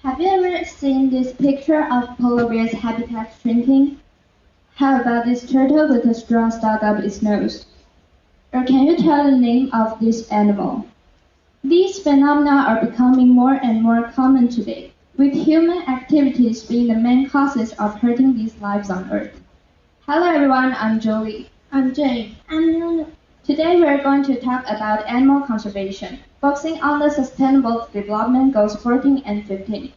Have you ever seen this picture of polar bear's habitat shrinking? How about this turtle with a straw stuck up its nose? Or can you tell the name of this animal? These phenomena are becoming more and more common today, with human activities being the main causes of hurting these lives on Earth. Hello everyone, I'm Jolie. I'm Jane. I'm Lulu. Today we're going to talk about animal conservation, focusing on the Sustainable Development Goals 14 and 15.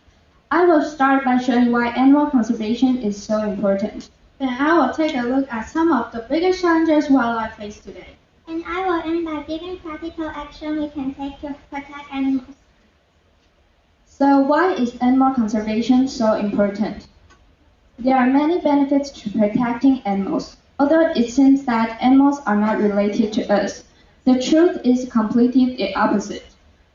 I will start by showing why animal conservation is so important. Then I will take a look at some of the biggest challenges wildlife face today. And I will end by giving practical action we can take to protect animals. So why is animal conservation so important? There are many benefits to protecting animals. Although it seems that animals are not related to us, the truth is completely the opposite.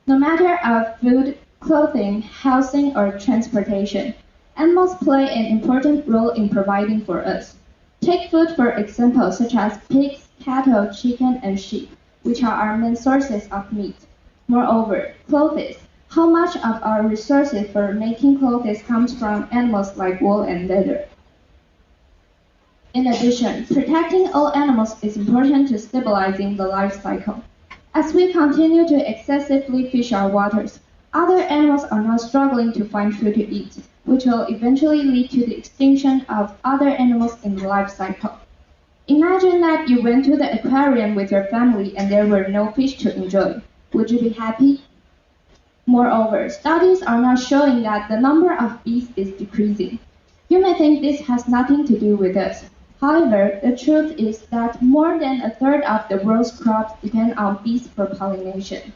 No matter our food, clothing, housing, or transportation, animals play an important role in providing for us. Take food for example, such as pigs, cattle, chicken, and sheep, which are our main sources of meat. Moreover, clothes. How much of our resources for making clothes comes from animals like wool and leather? In addition, protecting all animals is important to stabilizing the life cycle. As we continue to excessively fish our waters, other animals are now struggling to find food to eat, which will eventually lead to the extinction of other animals in the life cycle. Imagine that you went to the aquarium with your family and there were no fish to enjoy. Would you be happy? Moreover, studies are now showing that the number of bees is decreasing. You may think this has nothing to do with us. However, the truth is that more than a third of the world's crops depend on bees for pollination.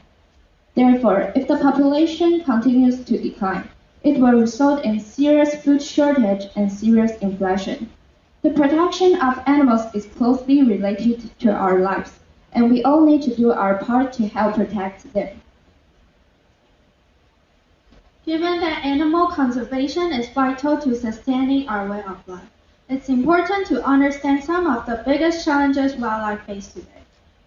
Therefore, if the population continues to decline, it will result in serious food shortage and serious inflation. The protection of animals is closely related to our lives, and we all need to do our part to help protect them. Given that animal conservation is vital to sustaining our way of life, it's important to understand some of the biggest challenges wildlife face today.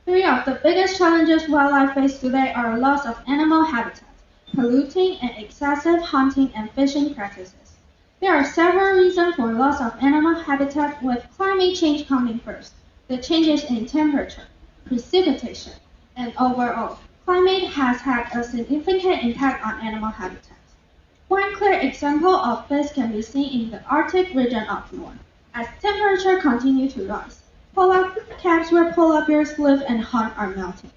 Three of the biggest challenges wildlife face today are loss of animal habitat, polluting and excessive hunting and fishing practices. There are several reasons for loss of animal habitat, with climate change coming first. The changes in temperature, precipitation, and overall climate has had a significant impact on animal habitat. One clear example of this can be seen in the Arctic region up north. As temperature continues to rise, polar caps where polar bears live and hunt are melting.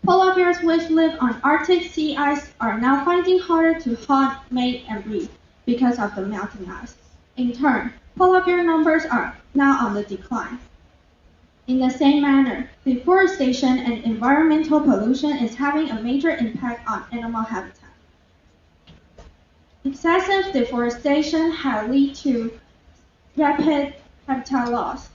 Polar bears which live on Arctic sea ice are now finding harder to hunt, mate, and breed because of the melting ice. In turn, polar bear numbers are now on the decline. In the same manner, deforestation and environmental pollution is having a major impact on animal habitat. Excessive deforestation has led to rapid habitat loss.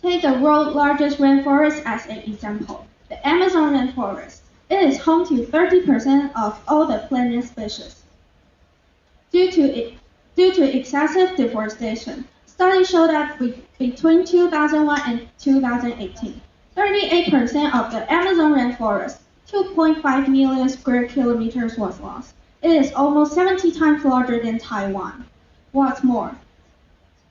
Take the world's largest rainforest as an example, the Amazon rainforest. It is home to 30% of all the planet's species. Due to excessive deforestation, studies show that between 2001 and 2018, 38% of the Amazon rainforest, 2.5 million square kilometers, was lost. It is almost 70 times larger than Taiwan. What's more,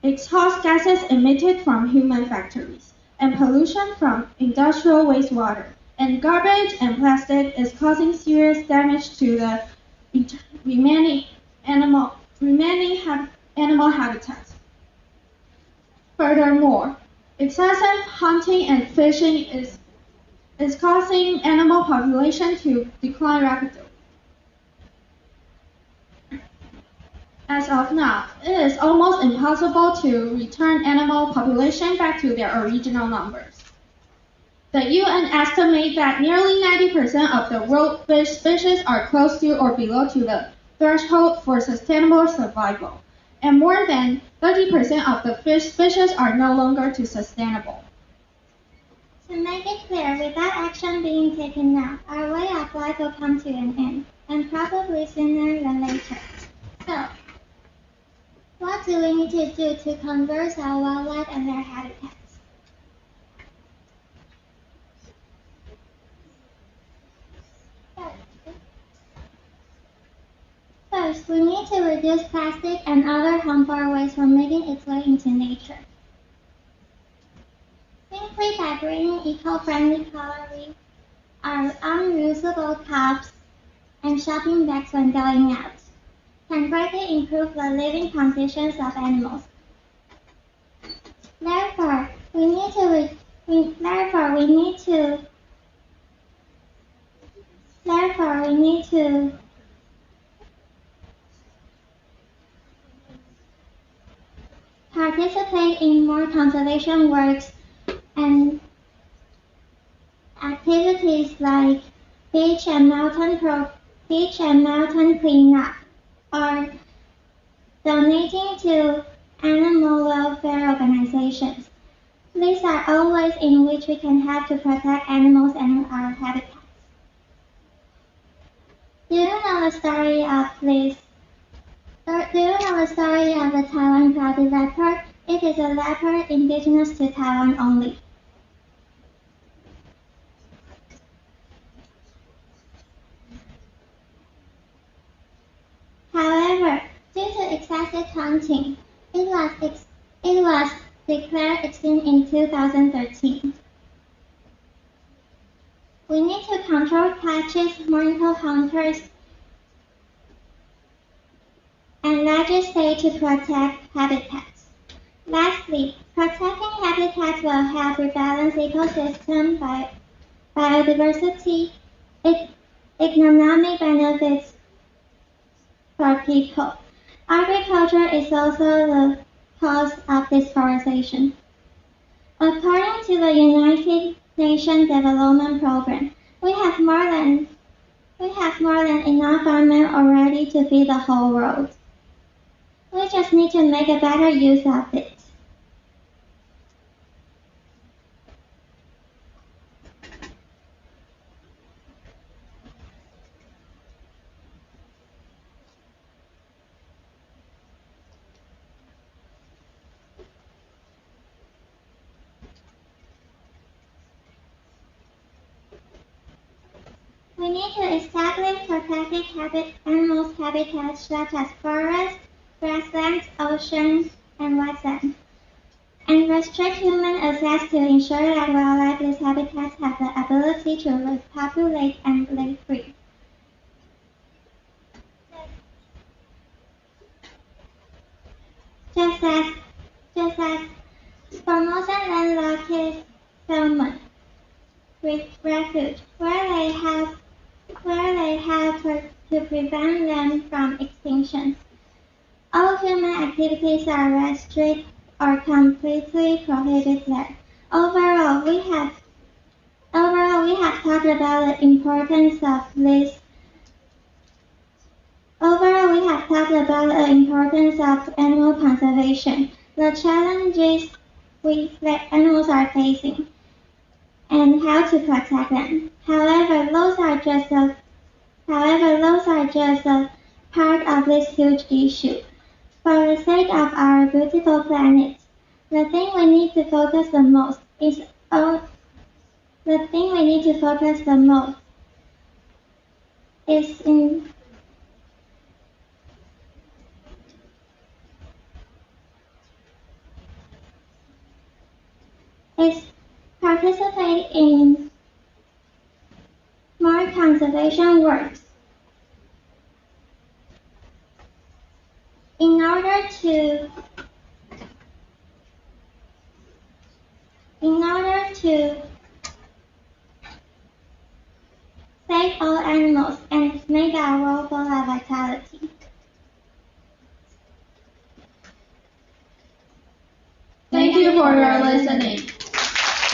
exhaust gases emitted from human factories and pollution from industrial wastewater and garbage and plastic is causing serious damage to the remaining animal habitats. Furthermore, excessive hunting and fishing is causing animal population to decline rapidly. As of now, it is almost impossible to return animal population back to their original numbers. The UN estimates that nearly 90% of the world's fish species are close to or below to the threshold for sustainable survival, and more than 30% of the fish species are no longer sustainable. To make it clear, without action being taken now, our way of life will come to an end, and probably sooner than later. So, what do we need to do to conserve our wildlife and their habitats? First, we need reduce plastic and other harmful waste from making its way into nature. Simply by bringing eco-friendly cutlery, our unreusable cups, and shopping bags when going out, can greatly improve the living conditions of animals. Therefore, we need to participate in more conservation works and activities like beach and mountain cleanup, or donating to animal welfare organizations. These are all ways in which we can help to protect animals and our habitats. Do you know the story of the Taiwan clouded leopard? It is a leopard indigenous to Taiwan only. However, due to excessive hunting, it was declared extinct in 2013. We need to control catches, monitor hunters, and legislate to protect habitats. Lastly, protecting habitats will help rebalance ecosystem biodiversity, economic benefits for people. Agriculture is also the cause of deforestation. According to the United Nations Development Program, we have more than enough farmland already to feed the whole world. We just need to make a better use of it. We need to establish protected animals habitats such as forests, grasslands, oceans, and wetlands, and restrict human access to ensure that wildlife in these habitats have the ability to repopulate and live free. Just as Formosa landlocked salmon with refuge, where they have to prevent them from extinction. All human activities are restricted or completely prohibited there. Overall, we have talked about the importance of animal conservation, the challenges animals are facing, and how to protect them. However, those are just a part of this huge issue. For the sake of our beautiful planet, the thing we need to focus the most is participate in more conservation works in order to save all animals and make our world full of vitality. Thank you for your listening.